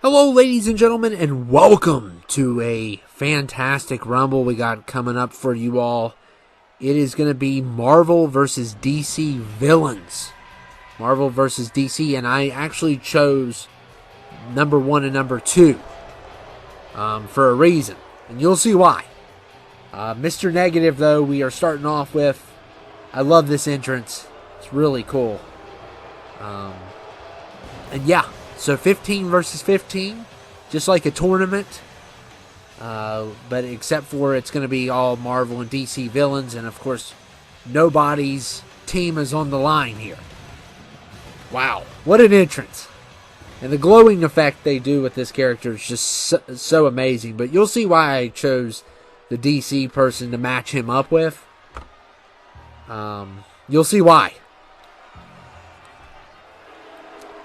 Hello, ladies and gentlemen, and welcome to a fantastic Rumble we got coming up for you all. It is going to be Marvel versus DC villains. Marvel versus DC, and I actually chose number 1 and number 2 for a reason, and you'll see why. Mr. Negative, though, we are starting off with. I love this entrance. It's really cool. And yeah. So 15 versus 15, just like a tournament, but except for it's going to be all Marvel and DC villains, and of course, nobody's team is on the line here. Wow, what an entrance. And the glowing effect they do with this character is just so amazing, but you'll see why I chose the DC person to match him up with. You'll see why.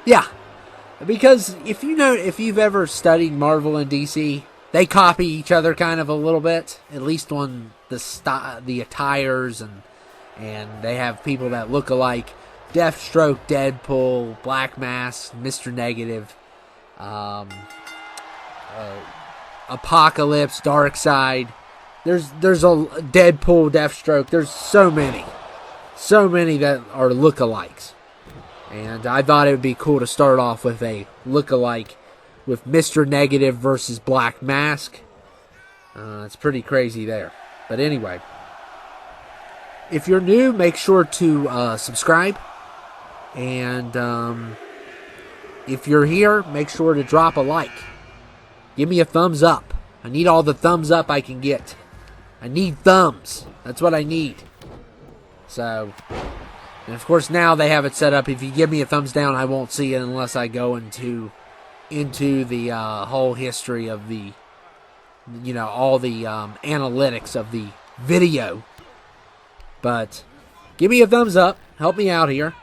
Yeah. Because if you've ever studied Marvel and DC, they copy each other kind of a little bit, at least on the attires, and they have people that look alike. Deathstroke, Deadpool, Black Mask, Mr. Negative, Apocalypse, Darkseid. There's a Deadpool, Deathstroke. There's so many that are lookalikes. And I thought it would be cool to start off with a look-alike with Mr. Negative versus Black Mask. It's pretty crazy there. But anyway, if you're new, make sure to subscribe. And if you're here, make sure to drop a like. Give me a thumbs up. I need all the thumbs up I can get. I need thumbs. That's what I need. So... And of course now they have it set up. If you give me a thumbs down, I won't see it unless I go into the whole history of the, all the analytics of the video. But give me a thumbs up. Help me out here.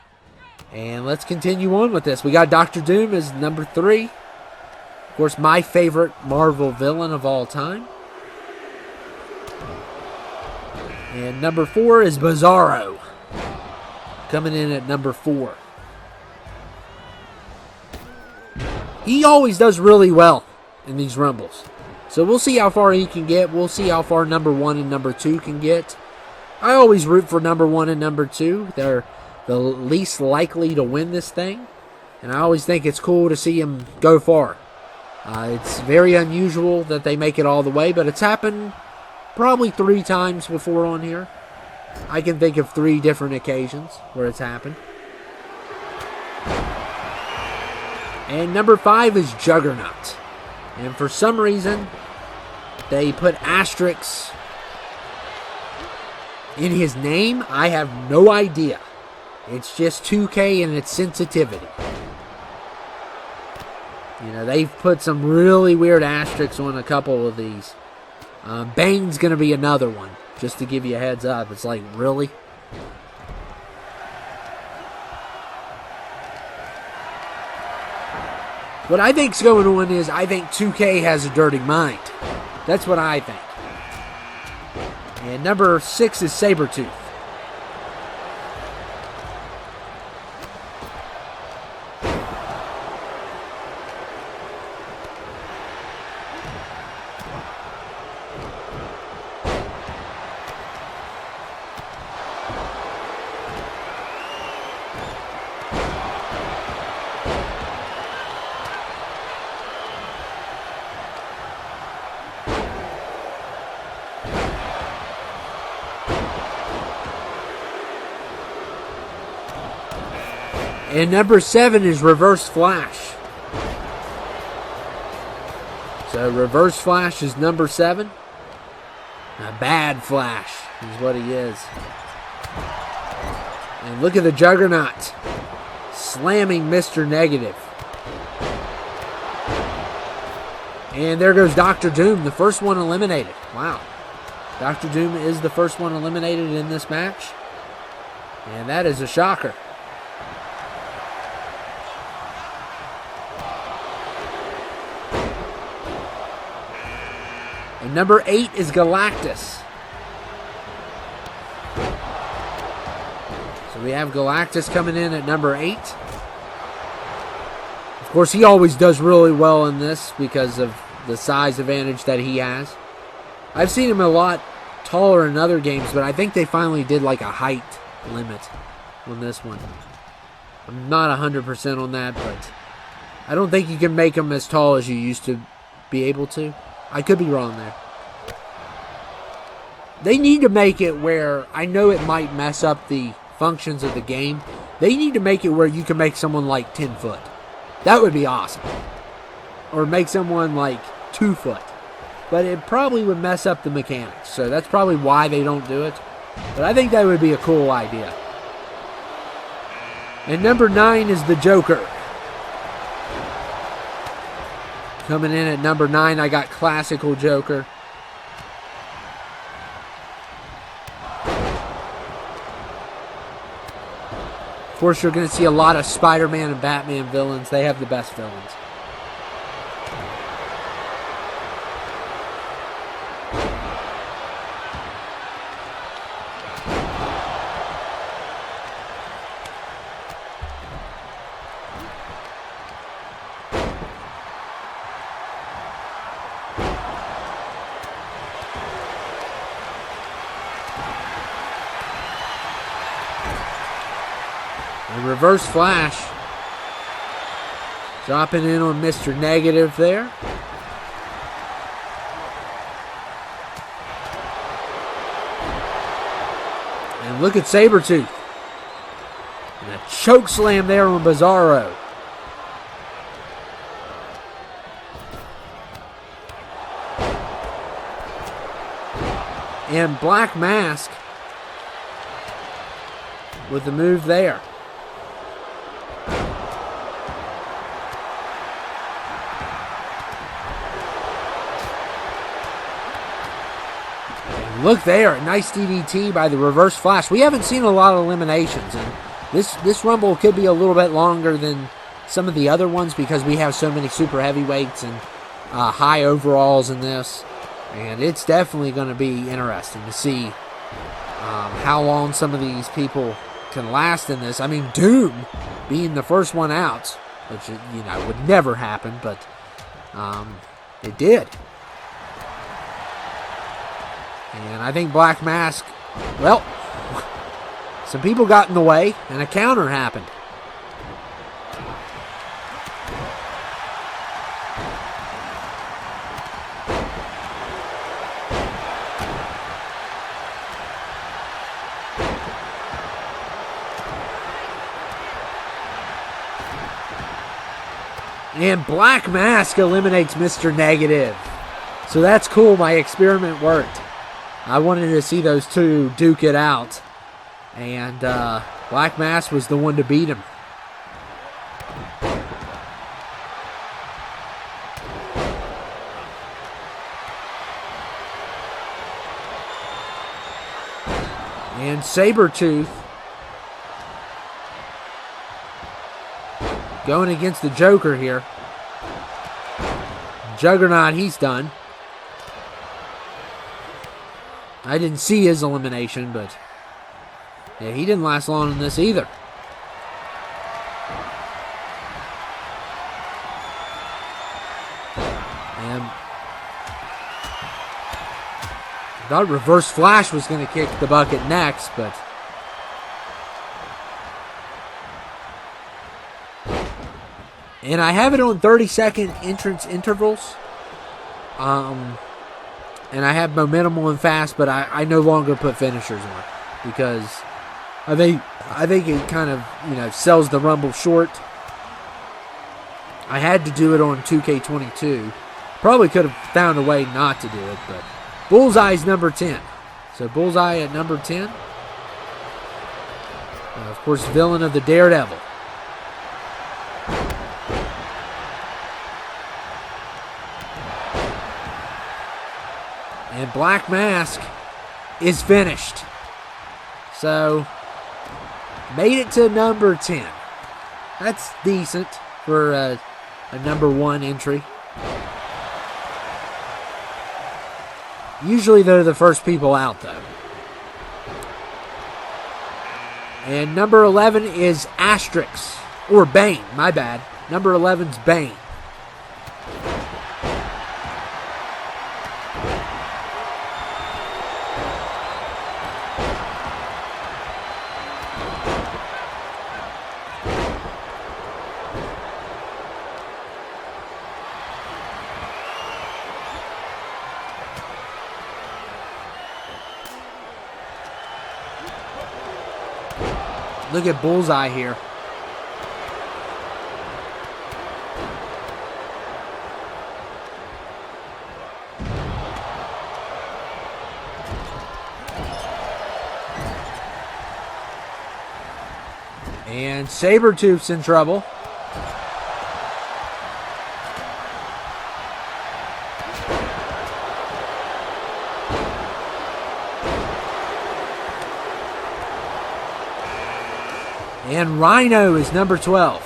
And let's continue on with this. We got Dr. Doom as number 3. Of course, my favorite Marvel villain of all time. And number 4 is Bizarro. Coming in at number 4. He always does really well in these Rumbles. So we'll see how far he can get. We'll see how far number 1 and number 2 can get. I always root for number 1 and number 2. They're the least likely to win this thing. And I always think it's cool to see them go far. It's very unusual that they make it all the way, but it's happened probably 3 times before on here. I can think of 3 different occasions where it's happened. And number 5 is Juggernaut. And for some reason, they put asterisks in his name. I have no idea. It's just 2K and its sensitivity. They've put some really weird asterisks on a couple of these. Bane's going to be another one. Just to give you a heads up, it's like, really? What I think's going on is I think 2K has a dirty mind. That's what I think. And number 6 is Sabretooth. And number 7 is Reverse Flash. So Reverse Flash is number 7. A bad Flash is what he is. And look at the Juggernaut slamming Mr. Negative. And there goes Dr. Doom, the first one eliminated. Wow. Dr. Doom is the first one eliminated in this match. And that is a shocker. And number 8 is Galactus. So we have Galactus coming in at number 8. Of course, he always does really well in this because of the size advantage that he has. I've seen him a lot taller in other games, but I think they finally did like a height limit on this one. I'm not 100% on that, but I don't think you can make him as tall as you used to be able to. I could be wrong there. They need to make it where, I know it might mess up the functions of the game, they need to make it where you can make someone like 10 foot. That would be awesome. Or make someone like 2 foot. But it probably would mess up the mechanics. So that's probably why they don't do it. But I think that would be a cool idea. And number 9 is the Joker. Coming in at number 9, I got Classical Joker. Of course, you're going to see a lot of Spider-Man and Batman villains. They have the best villains. Reverse Flash. Dropping in on Mr. Negative there. And look at Sabretooth. And a choke slam there on Bizarro. And Black Mask with the move there. Look there, nice DDT by the Reverse Flash. We haven't seen a lot of eliminations, and this Rumble could be a little bit longer than some of the other ones because we have so many super heavyweights and high overalls in this. And it's definitely going to be interesting to see how long some of these people can last in this. I mean, Doom being the first one out, which, you know, would never happen, but it did. And I think Black Mask, well, some people got in the way, and a counter happened. And Black Mask eliminates Mr. Negative. So that's cool, my experiment worked. I wanted to see those two duke it out. And Black Mask was the one to beat him. And Sabretooth going against the Joker here. Juggernaut, he's done. I didn't see his elimination, but yeah, he didn't last long in this either. And I thought Reverse Flash was going to kick the bucket next, but and I have it on 30-second entrance intervals. And I have momentum on fast, but I no longer put finishers on because I think it kind of, you know, sells the Rumble short. I had to do it on 2K23. Probably could have found a way not to do it, but Bullseye's number 10. So Bullseye at number 10. Of course, villain of the Daredevil. And Black Mask is finished. So, made it to number 10. That's decent for a number 1 entry. Usually they're the first people out, though. And number 11 is Asterix. Or Bane, my bad. Number 11's Bane. Look at Bullseye here. And Sabretooth's in trouble. And Rhino is number 12.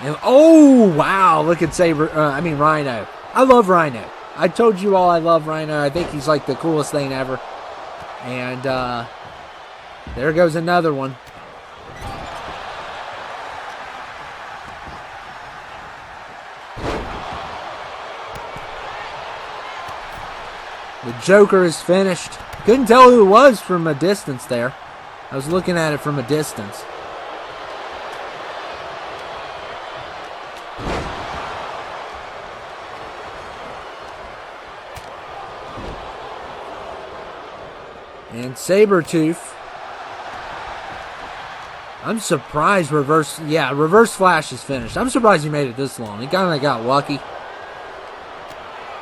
And, oh, wow. Look at Rhino. I love Rhino. I told you all I love Rhino. I think he's like the coolest thing ever. And there goes another one. The Joker is finished. Couldn't tell who it was from a distance there. I was looking at it from a distance. And Sabretooth. I'm surprised Reverse Flash is finished. I'm surprised he made it this long. He kind of got lucky.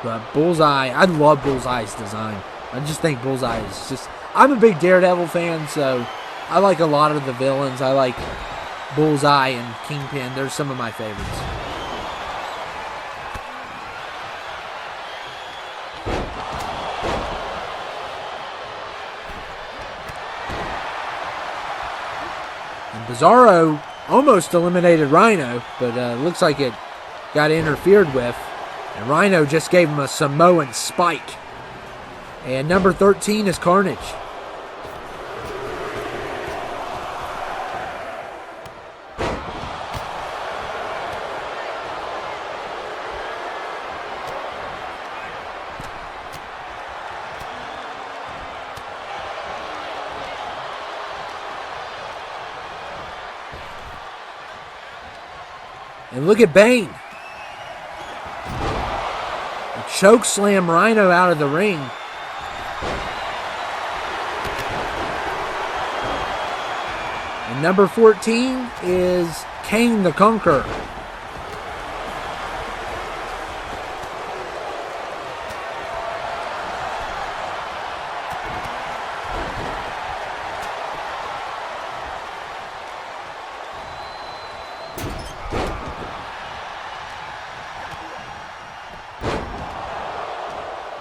But Bullseye, I love Bullseye's design. I just think Bullseye is just... I'm a big Daredevil fan, so I like a lot of the villains. I like Bullseye and Kingpin. They're some of my favorites. And Bizarro almost eliminated Rhino, but looks like it got interfered with. And Rhino just gave him a Samoan spike. And number 13 is Carnage. And look at Bane. Choke slam Rhino out of the ring. And number 14 is Kane the Conqueror.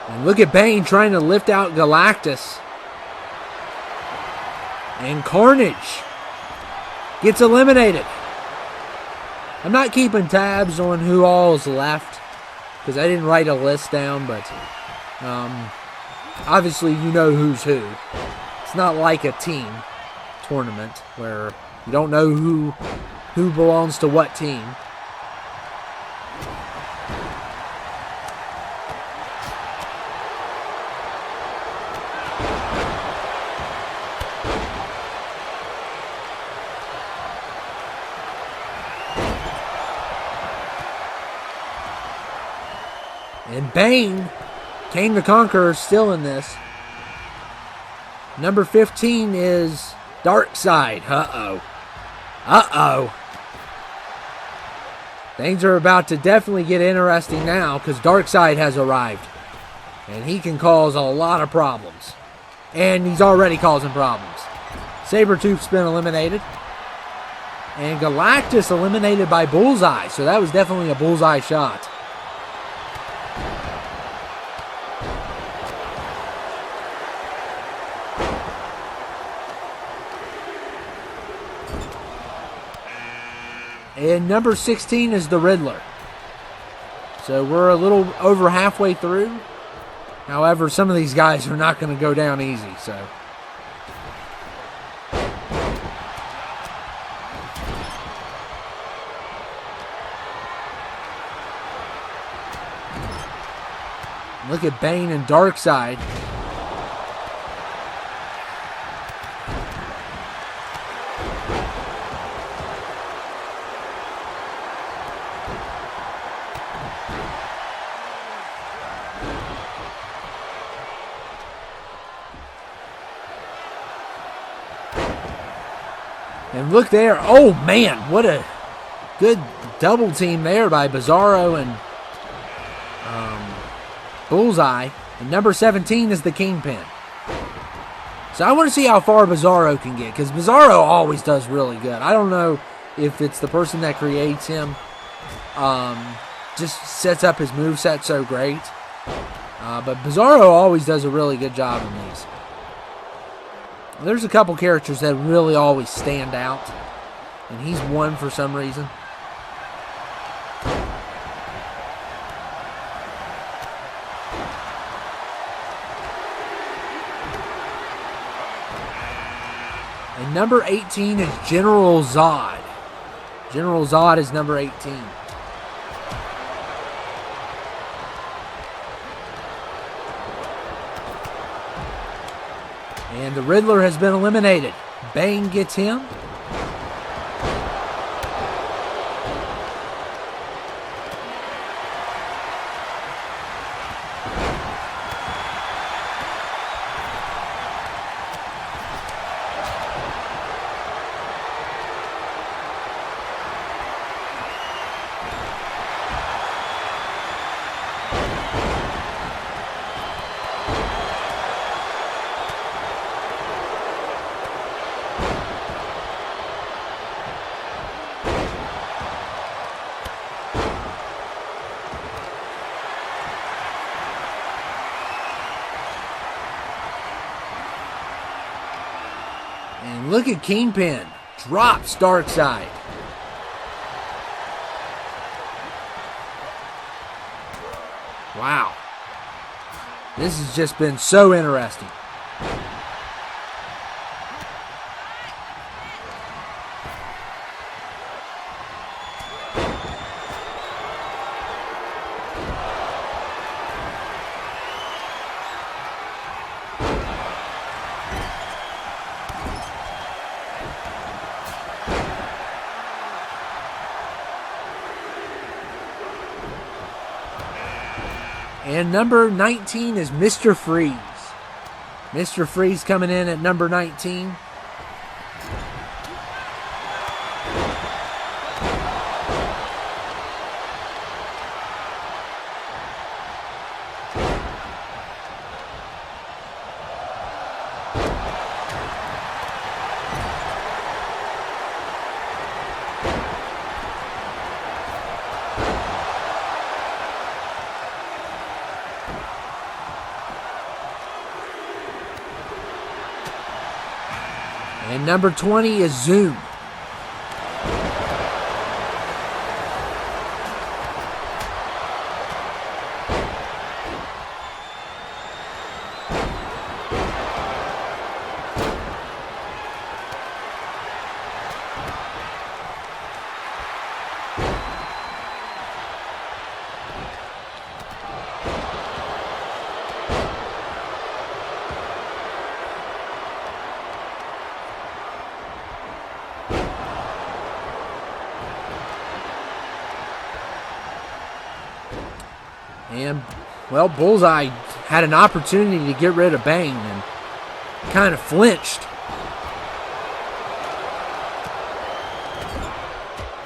And look at Bane trying to lift out Galactus. And Carnage gets eliminated. I'm not keeping tabs on who all is left because I didn't write a list down, but obviously you know who's who. It's not like a team tournament where you don't know who belongs to what team. And Bane, Kane the Conqueror, still in this. Number 15 is Darkseid. Uh-oh. Things are about to definitely get interesting now because Darkseid has arrived. And he can cause a lot of problems. And he's already causing problems. Sabretooth's been eliminated. And Galactus eliminated by Bullseye. So that was definitely a Bullseye shot. And number 16 is the Riddler. So we're a little over halfway through. However, some of these guys are not going to go down easy, so. Look at Bane and Darkseid. And look there. Oh, man. What a good double team there by Bizarro and Bullseye. And number 17 is the Kingpin. So I want to see how far Bizarro can get, because Bizarro always does really good. I don't know if it's the person that creates him. Just sets up his moveset so great. But Bizarro always does a really good job in these. There's a couple characters that really always stand out, and he's one for some reason. And number 18 is General Zod. General Zod is number 18. And the Riddler has been eliminated. Bane gets him. And look at Kingpin. Drops Darkseid. Wow. This has just been so interesting. And number 19 is Mr. Freeze. Mr. Freeze coming in at number 19. And number 20 is Zoom. And, well, Bullseye had an opportunity to get rid of Bane and kind of flinched.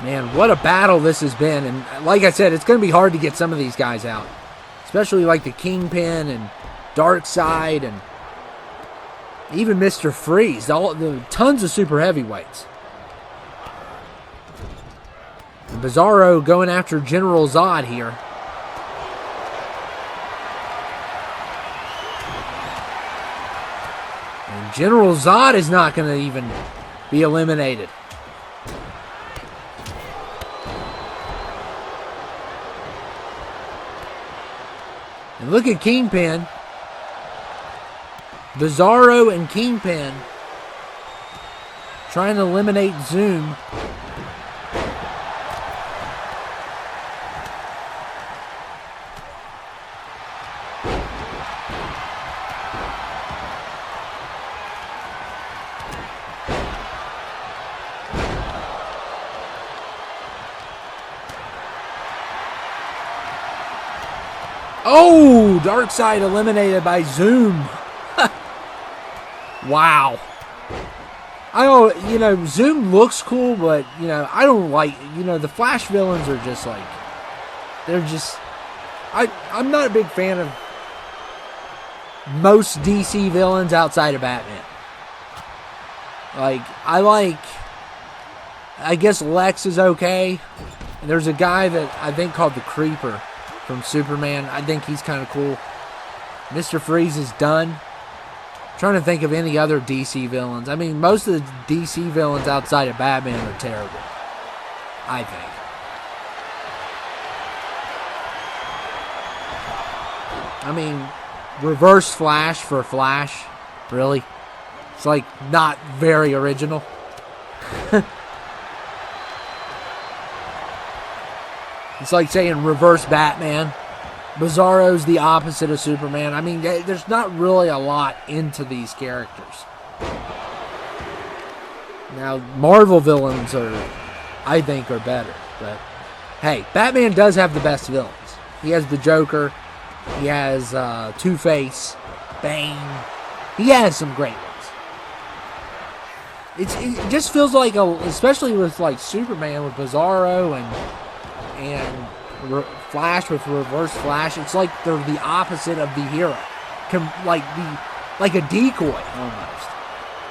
Man, what a battle this has been. And like I said, it's going to be hard to get some of these guys out. Especially like the Kingpin and Darkseid and even Mr. Freeze. The tons of super heavyweights. And Bizarro going after General Zod here. And General Zod is not going to even be eliminated. Look at Kingpin. Bizarro and Kingpin trying to eliminate Zoom. Oh, Darkseid eliminated by Zoom. Wow. I don't, Zoom looks cool, but, I don't like, the Flash villains are just like, they're just, I'm not a big fan of most DC villains outside of Batman. I guess Lex is okay. And there's a guy that I think called the Creeper from Superman. I think he's kind of cool. Mr. Freeze is done. I'm trying to think of any other DC villains. I mean, most of the DC villains outside of Batman are terrible, I think. I mean, Reverse Flash for Flash, really? It's like not very original. It's like saying Reverse Batman. Bizarro's the opposite of Superman. I mean, there's not really a lot into these characters. Now, Marvel villains I think, are better. But, hey, Batman does have the best villains. He has the Joker. He has Two-Face, Bane. He has some great ones. It just feels like, especially with like Superman with Bizarro and Flash with Reverse Flash, it's like they're the opposite of the hero, like a decoy almost.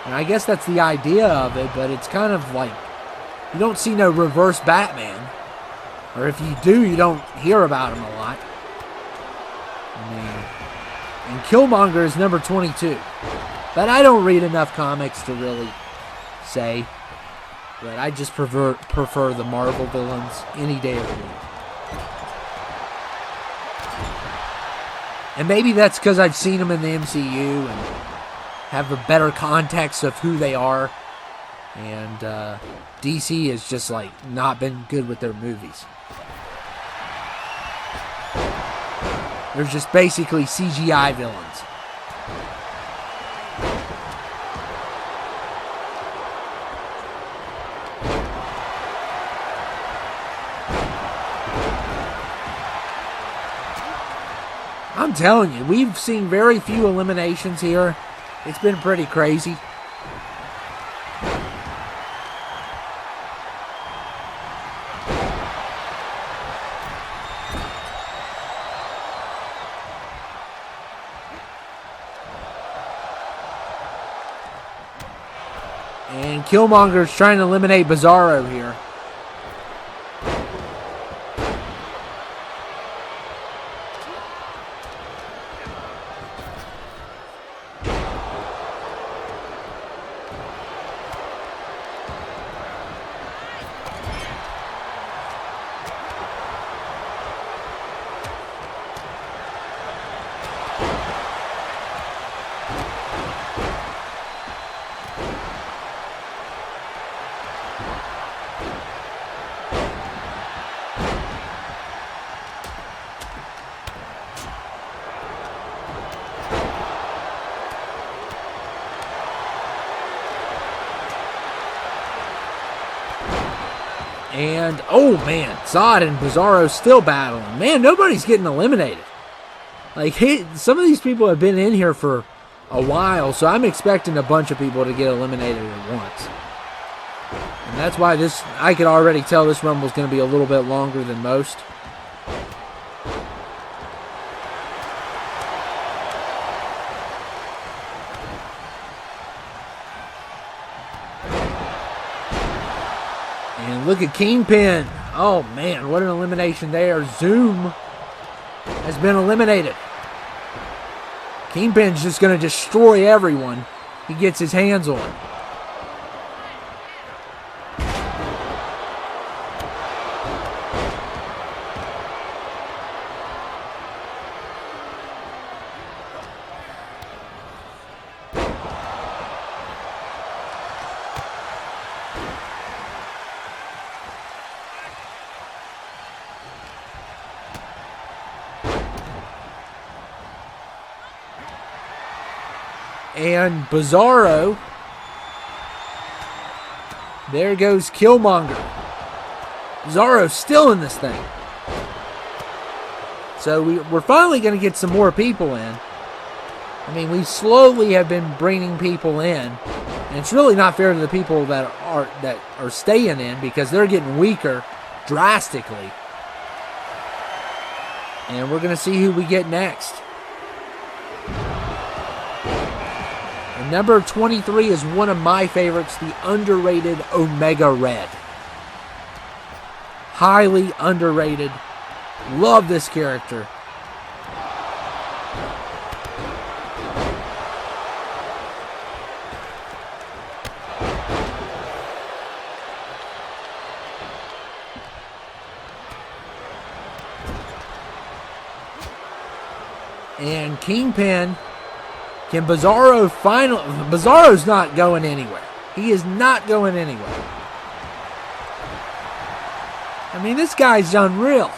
And I guess that's the idea of it, but it's kind of like you don't see no Reverse Batman, or if you do, you don't hear about him a lot. I mean, and Killmonger is number 22, but I don't read enough comics to really say. But I just prefer the Marvel villains any day of the week. And maybe that's because I've seen them in the MCU and have a better context of who they are. And DC has just like not been good with their movies. They're just basically CGI villains. I'm telling you, we've seen very few eliminations here. It's been pretty crazy. And Killmonger's trying to eliminate Bizarro here. And, oh man, Zod and Bizarro still battling. Man, nobody's getting eliminated. Like, some of these people have been in here for a while, so I'm expecting a bunch of people to get eliminated at once. And that's why I could already tell this Rumble's going to be a little bit longer than most. And look at Kingpin. Oh, man, what an elimination there. Zoom has been eliminated. Kingpin's just going to destroy everyone he gets his hands on. And Bizarro. There goes Killmonger. Bizarro's still in this thing. So we're finally going to get some more people in. I mean, we slowly have been bringing people in. And it's really not fair to the people that are staying in because they're getting weaker drastically. And we're going to see who we get next. And number 23 is one of my favorites, the underrated Omega Red. Highly underrated. Love this character. And Kingpin, can Bizarro finally... Bizarro's not going anywhere. He is not going anywhere. I mean, this guy's unreal.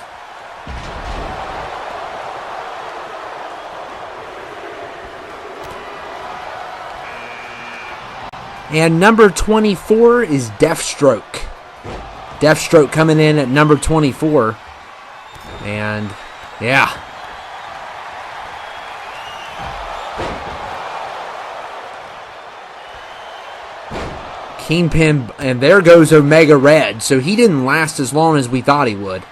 And number 24 is Deathstroke. Deathstroke coming in at number 24. And, yeah. Kingpin, and there goes Omega Red. So he didn't last as long as we thought he would.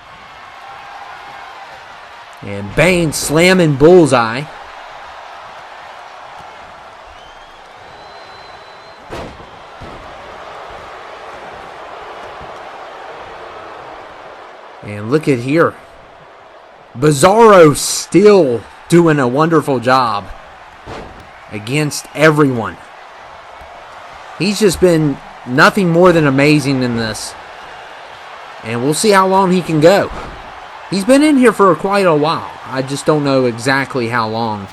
And Bane slamming Bullseye. And look at here. Bizarro still doing a wonderful job against everyone. He's just been nothing more than amazing in this. And we'll see how long he can go. He's been in here for quite a while. I just don't know exactly how long.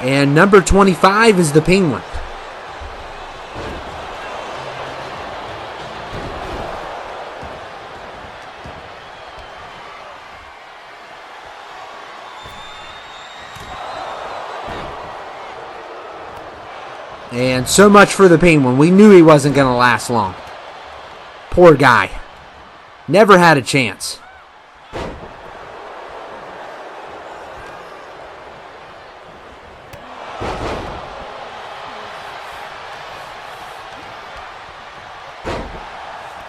And number 25 is the Penguin. And so much for the Penguin. We knew he wasn't going to last long. Poor guy. Never had a chance.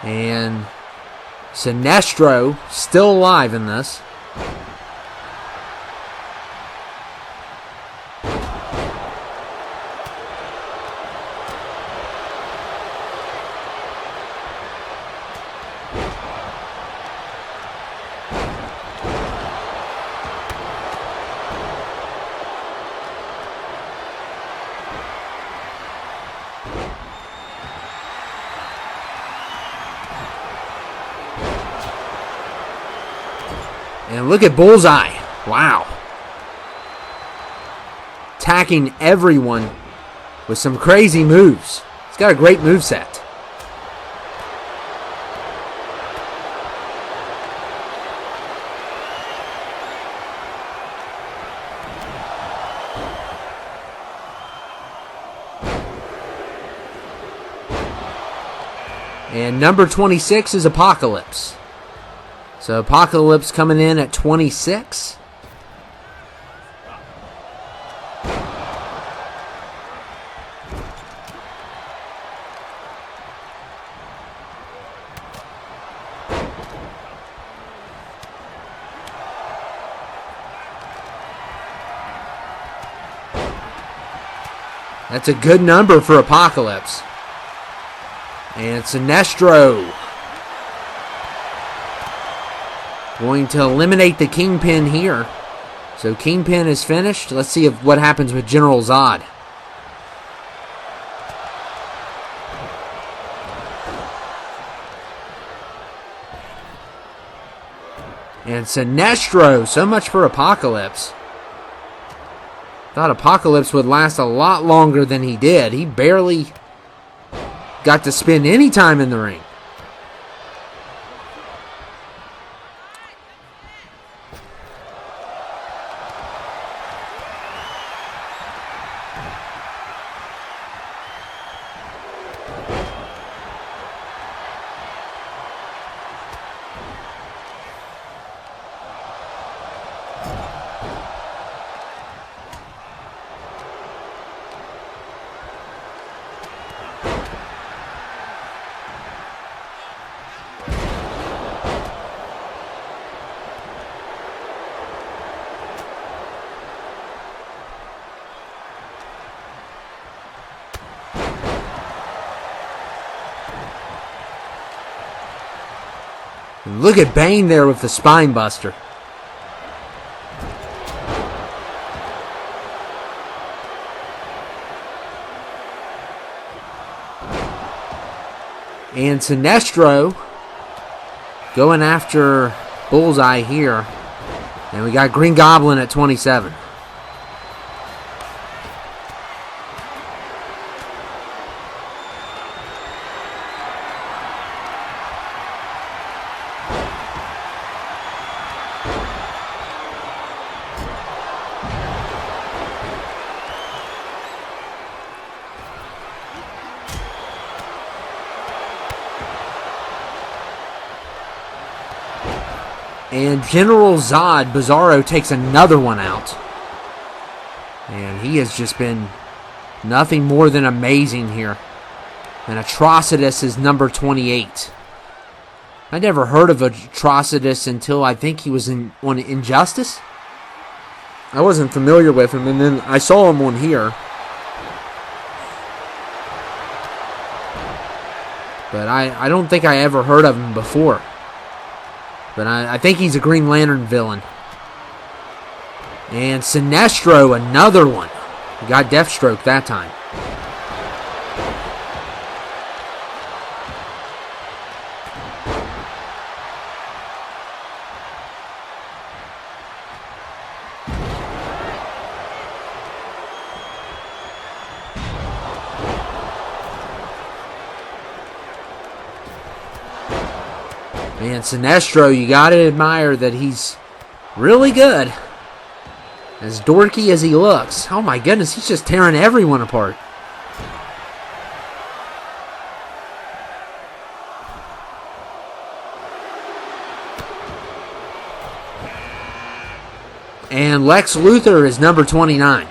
And Sinestro still alive in this. And look at Bullseye. Wow. Attacking everyone with some crazy moves. He's got a great moveset. And number 26 is Apocalypse. So Apocalypse coming in at 26. That's a good number for Apocalypse. And Sinestro going to eliminate the Kingpin here. So Kingpin is finished. Let's see what happens with General Zod. And Sinestro, so much for Apocalypse. Thought Apocalypse would last a lot longer than he did. He barely got to spend any time in the ring. And look at Bane there with the spine buster. And Sinestro going after Bullseye here. And we got Green Goblin at 27. And General Zod Bizarro takes another one out. And he has just been nothing more than amazing here. And Atrocitus is number 28. I never heard of Atrocitus until I think he was on Injustice. I wasn't familiar with him, and then I saw him on here. But I don't think I ever heard of him before. But I think he's a Green Lantern villain. And Sinestro, another one. He got Deathstroke that time. And Sinestro, you gotta admire that he's really good. As dorky as he looks. Oh my goodness, he's just tearing everyone apart. And Lex Luthor is number 29.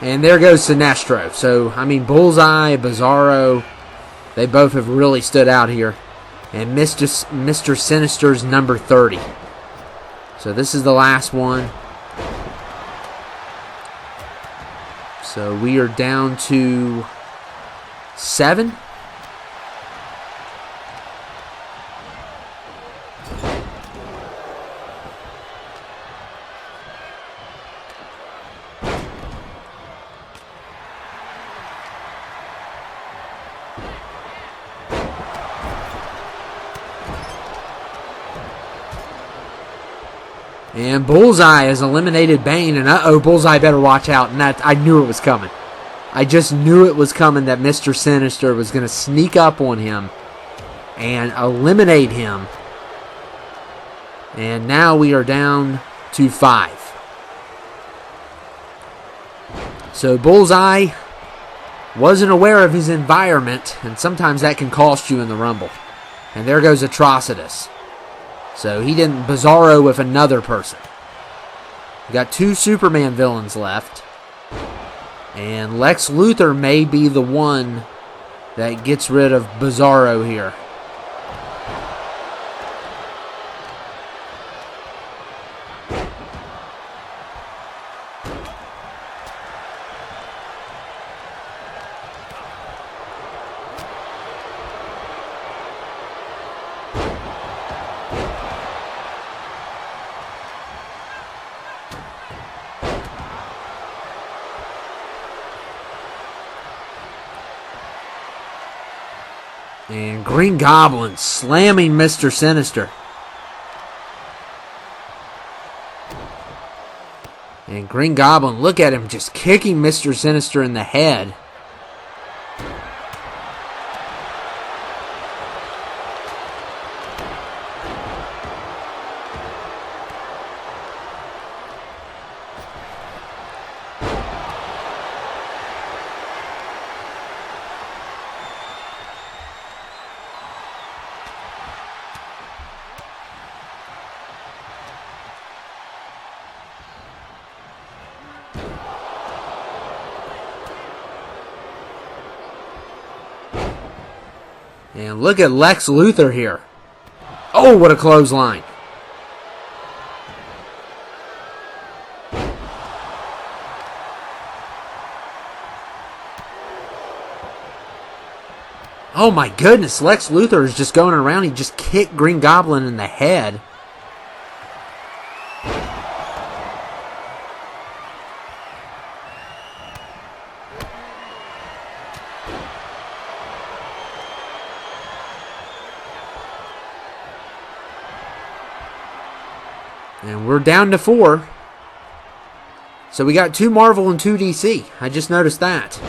And there goes Sinestro. So, I mean, Bullseye, Bizarro, they both have really stood out here. And Mr. Sinister's number 30. So this is the last one. So we are down to 7. And Bullseye has eliminated Bane, and uh-oh, Bullseye better watch out. And I knew it was coming. I just knew it was coming that Mr. Sinister was going to sneak up on him and eliminate him. And now we are down to 5. So Bullseye wasn't aware of his environment, and sometimes that can cost you in the Rumble. And there goes Atrocitus. So he didn't Bizarro with another person. We got 2 Superman villains left. And Lex Luthor may be the one that gets rid of Bizarro here. And Green Goblin slamming Mr. Sinister. And Green Goblin, look at him just kicking Mr. Sinister in the head. And look at Lex Luthor here. Oh, what a clothesline. Oh my goodness, Lex Luthor is just going around. He just kicked Green Goblin in the head. And we're down to 4. So we got 2 Marvel and 2 DC. I just noticed that.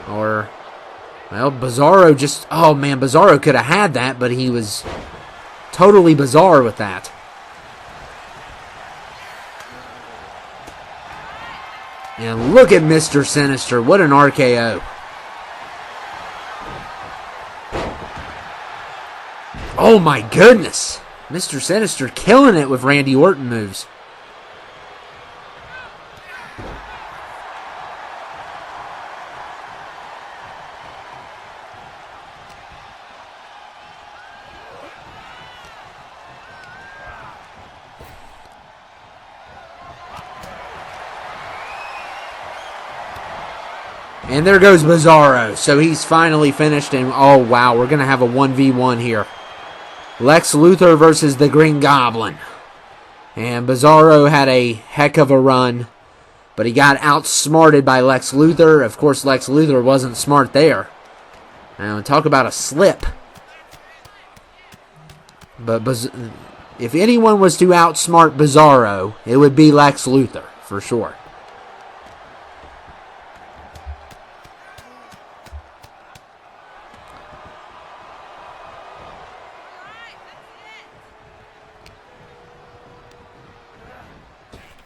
Or, well, Bizarro just... Oh, man, Bizarro could have had that, but he was totally bizarre with that. And look at Mr. Sinister. What an RKO. Oh, my goodness. Mr. Sinister killing it with Randy Orton moves. And there goes Bizarro. So he's finally finished. And oh, wow, we're going to have a 1v1 here. Lex Luthor versus the Green Goblin. And Bizarro had a heck of a run, but he got outsmarted by Lex Luthor. Of course, Lex Luthor wasn't smart there. Now, talk about a slip. But if anyone was to outsmart Bizarro, it would be Lex Luthor, for sure.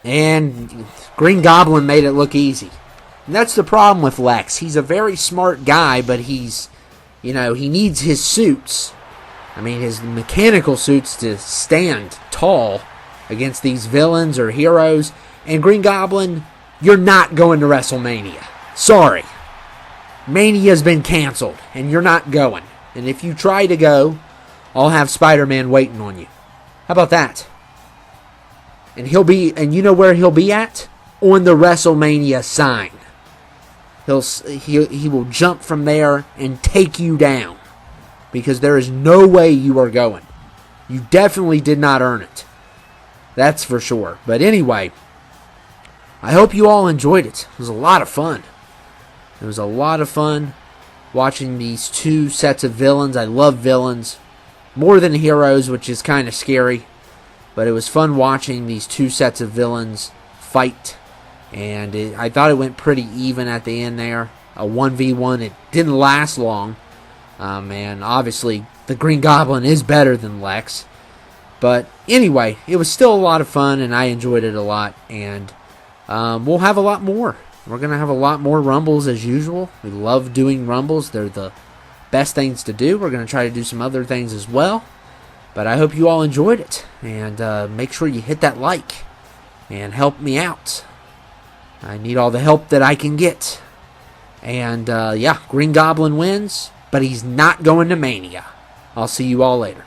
And Green Goblin made it look easy. And that's the problem with Lex. He's a very smart guy, but he's, he needs his suits. I mean, his mechanical suits to stand tall against these villains or heroes. And Green Goblin, you're not going to WrestleMania. Sorry. Mania's been canceled, and you're not going. And if you try to go, I'll have Spider-Man waiting on you. How about that? And you know where he'll be at? On the WrestleMania sign. He will jump from there and take you down. Because there is no way you are going. You definitely did not earn it. That's for sure. But anyway, I hope you all enjoyed it. It was a lot of fun. It was a lot of fun watching these 2 sets of villains. I love villains more than heroes, which is kind of scary. But it was fun watching these 2 sets of villains fight. And I thought it went pretty even at the end there. A 1v1. It didn't last long. And obviously, the Green Goblin is better than Lex. But anyway, it was still a lot of fun, and I enjoyed it a lot. And we'll have a lot more. We're going to have a lot more Rumbles as usual. We love doing Rumbles. They're the best things to do. We're going to try to do some other things as well. But I hope you all enjoyed it. And make sure you hit that like and help me out. I need all the help that I can get. And yeah, Green Goblin wins, but he's not going to Mania. I'll see you all later.